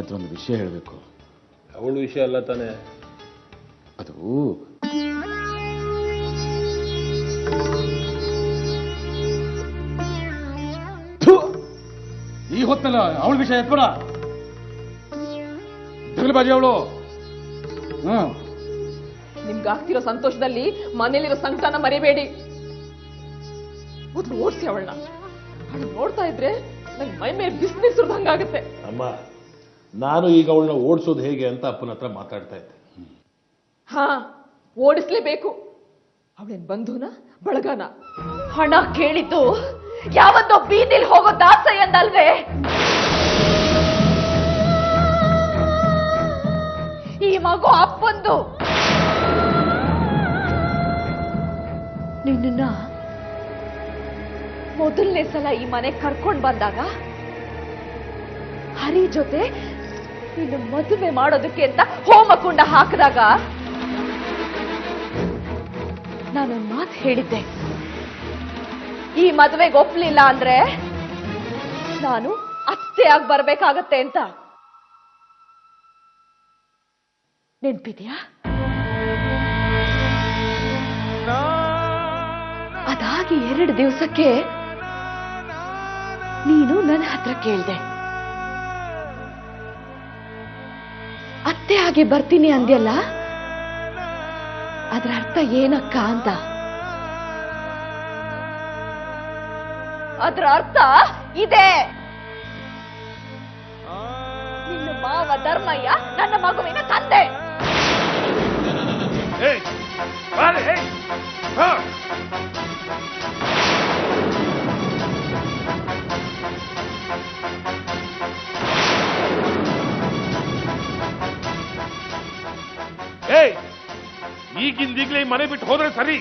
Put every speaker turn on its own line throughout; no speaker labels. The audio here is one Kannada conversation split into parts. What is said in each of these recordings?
ಹತ್ರ ಒಂದು ವಿಷಯ ಹೇಳಬೇಕು.
ಅವಳ ವಿಷಯ ಅಲ್ಲ ತಾನೆ
ಅದು. ಈ ಹೊತ್ತಲ್ಲ ಅವಳ ವಿಷಯ ಎತ್ಬೇಡ. ಬಾಜಿ ಅವಳು.
ನಿಮ್ಗಾಗ್ತಿರೋ ಸಂತೋಷದಲ್ಲಿ ಮನೇಲಿರೋ ಸಂಕಟನ ಮರಿಬೇಡಿ. ಮೊದಲು ಓಡಿಸಿ ಅವಳನ್ನ. ಅವಳು ನೋಡ್ತಾ ಇದ್ರೆ ನಂಗೆ ಮೈ ಮೇಲೆ ಬಿಸಿನೀರು ಸುರಿದಂಗಾಗುತ್ತೆ.
ಅಮ್ಮ, ನಾನು ಈಗ ಅವಳನ್ನ ಓಡಿಸೋದು ಹೇಗೆ ಅಂತ ಅಪ್ಪನ ಹತ್ರ ಮಾತಾಡ್ತಾ ಇದ್ದೆ.
ಹಾ, ಓಡಿಸ್ಲೇಬೇಕು. ಅವಳೇನ್ ಬಂಧುನ ಬಳಗನ?
ಹಣ ಕೇಳಿದ್ದು ಯಾವತ್ತೋ ಬೀದಿಲ್ ಹೋಗೋ ದಾಸಯ್ಯ ಅಂದಲ್ವೇ? ಈ ಮಗು ಅಪ್ಪಂದು. ನಿನ್ನ ಮೊದಲನೇ ಸಲ ಈ ಮನೆ ಕರ್ಕೊಂಡ್ ಬಂದಾಗ ಹರಿ ಜೊತೆ ನಿನ್ನ ಮದುವೆ ಮಾಡೋದಕ್ಕೆ ಅಂತ ಹೋಮಕುಂಡ ಹಾಕಿದಾಗ ನಾನೊಂದು ಮಾತು ಹೇಳಿದ್ದೆ. ಈ ಮದುವೆಗೆ ಒಪ್ಲಿಲ್ಲ ಅಂದ್ರೆ ನಾನು ಅತ್ತೆಯಾಗಿ ಬರ್ಬೇಕಾಗತ್ತೆ ಅಂತ. ನೆನ್ಪಿದ್ಯಾ? ಅದಾಗಿ 2 ದಿವಸಕ್ಕೆ ನೀನು ನನ್ನ ಹತ್ರ ಕೇಳ್ದೆ, ಅತ್ತೆ ಆಗಿ ಬರ್ತೀನಿ ಅಂದ್ಯಲ್ಲ, ಅದ್ರ ಅರ್ಥ ಏನಕ್ಕ ಅಂತ. ಅದ್ರ ಅರ್ಥ ಇದೆ. ನಿನ್ನ ಮಾವ ಧರ್ಮಯ್ಯ ನನ್ನ ಮಗುವಿನ ತಂದೆ.
ಈಗಿಂದೀಗ್ಲೇ ಮನೆ ಬಿಟ್ಟು ಹೋದ್ರೆ ಸರಿ,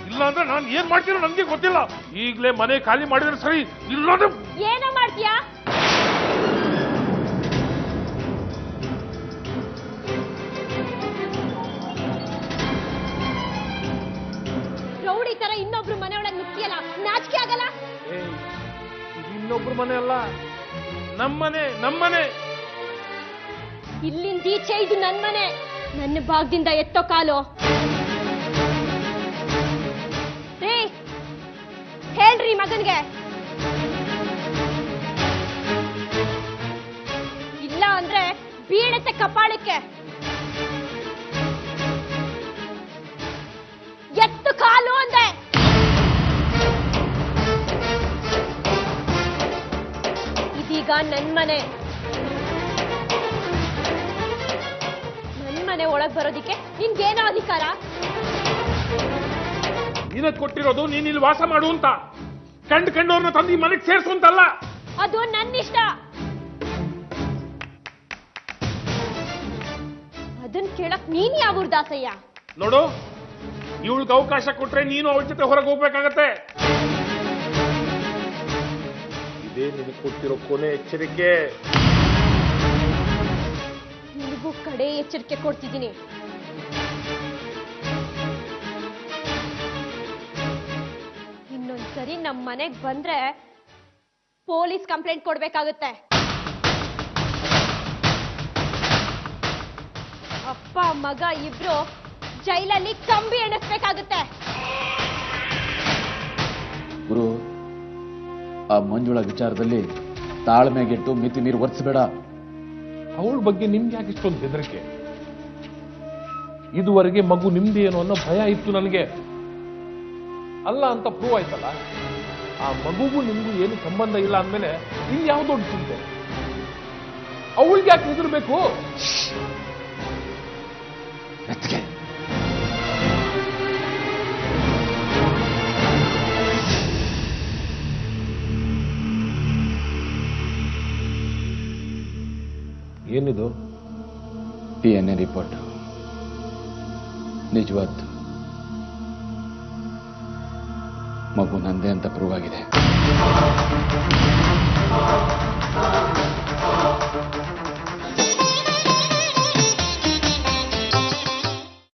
ಇಲ್ಲ ಅಂದ್ರೆ ನಾನು ಏನ್ ಮಾಡ್ತೀನೋ ನನ್ಗೆ ಗೊತ್ತಿಲ್ಲ. ಈಗ್ಲೇ ಮನೆ ಖಾಲಿ ಮಾಡಿದ್ರೆ ಸರಿ, ಇಲ್ಲಾಂದ್ರೆ
ಏನೋ ಮಾಡ್ತೀಯಾ? ರೌಡಿ ತರ ಇನ್ನೊಬ್ರು ಮನೆಯೊಳಗೆ ನುಗ್ಗಿಯಲ್ಲ, ನಾಚಿಕೆ ಆಗಲ್ಲ?
ಇನ್ನೊಬ್ರು ಮನೆ ಅಲ್ಲ, ನಮ್ಮನೆ.
ಇಲ್ಲಿಂದ ಈಚೆ ಇದು ನನ್ ಮನೆ. ನನ್ನ ಭಾಗದಿಂದ ಎತ್ತೋ ಕಾಲು. ಹೇಳ್ರಿ ಮಗನ್ಗೆ. ಇಲ್ಲ ಅಂದ್ರೆ ಬೀಳತ್ತೆ ಕಪಾಳಕ್ಕೆ. ಎತ್ತು ಕಾಲು ಅಂದೆ. ಇದೀಗ ನನ್ ಮನೆ. ಮನೆ ಒಳಗ್ ಬರೋದಿಕ್ಕೆ ನಿನ್ಗೇನೋ ಅಧಿಕಾರ?
ನಿನಗ್ ಕೊಟ್ಟಿರೋದು ನೀನ್ ಇಲ್ಲಿ ವಾಸ ಮಾಡು ಅಂತ, ಕಂಡವ್ರನ್ನ ತಂದು ಈ ಮನೆಗೆ ಸೇರ್ಸು ಅಂತಲ್ಲ.
ಅದು ನನ್ನಿಷ್ಟ. ಅದನ್ ಕೇಳಕ್ ನೀನ್ ಯಾವ ದಾಸಯ್ಯ?
ನೋಡು, ಇವಳಿಗೆ ಅವಕಾಶ ಕೊಟ್ರೆ ನೀನು ಅವಳ ಜೊತೆ ಹೊರಗೆ ಹೋಗ್ಬೇಕಾಗತ್ತೆ. ಇದೇ ನಿನಗೆ ಕೊಟ್ಟಿರೋ ಕೊನೆ ಎಚ್ಚರಿಕೆ.
ನಿನಗೂ ಕಡೆ ಎಚ್ಚರಿಕೆ ಕೊಡ್ತಿದ್ದೀನಿ. ಇನ್ನೊಂದ್ಸರಿ ನಮ್ಮ ಮನೆಗ್ ಬಂದ್ರೆ ಪೊಲೀಸ್ ಕಂಪ್ಲೇಂಟ್ ಕೊಡ್ಬೇಕಾಗುತ್ತೆ. ಅಪ್ಪ ಮಗ ಇಬ್ರು ಜೈಲಲ್ಲಿ ಕಂಬಿ ಎಣಿಸ್ಬೇಕಾಗುತ್ತೆ.
ಗುರು, ಆ ಮಂಜುಳ ವಿಚಾರದಲ್ಲಿ ತಾಳ್ಮೆಗೆಟ್ಟು ಮಿತಿ ಮೀರಿ ವರ್ತಿಸಬೇಡ.
ಅವಳ ಬಗ್ಗೆ ನಿಮ್ಗೆ ಯಾಕೆ ಇಷ್ಟೊಂದು ಹೆದರಿಕೆ? ಇದುವರೆಗೆ ಮಗು ನಿಮ್ದೇನು ಅನ್ನೋ ಭಯ ಇತ್ತು ನನಗೆ. ಅಲ್ಲ ಅಂತ ಪ್ರೂವ್ ಆಯ್ತಲ್ಲ. ಆ ಮಗುಗೂ ನಿಮ್ಗೂ ಏನು ಸಂಬಂಧ ಇಲ್ಲ ಅಂದ್ಮೇಲೆ ಇಲ್ಲಿ ಯಾವ ದೊಡ್ಡ ಚಿಂತೆ? ಅವಳಿಗೆ ಯಾಕೆ ಹೆದರ್ಬೇಕು? ಏನಿದು?
DNA ರಿಪೋರ್ಟ್ ನಿಜವಾದ್ದು. ಮಗು ನಂದೇ ಅಂತ ಪ್ರೂವ್ ಆಗಿದೆ.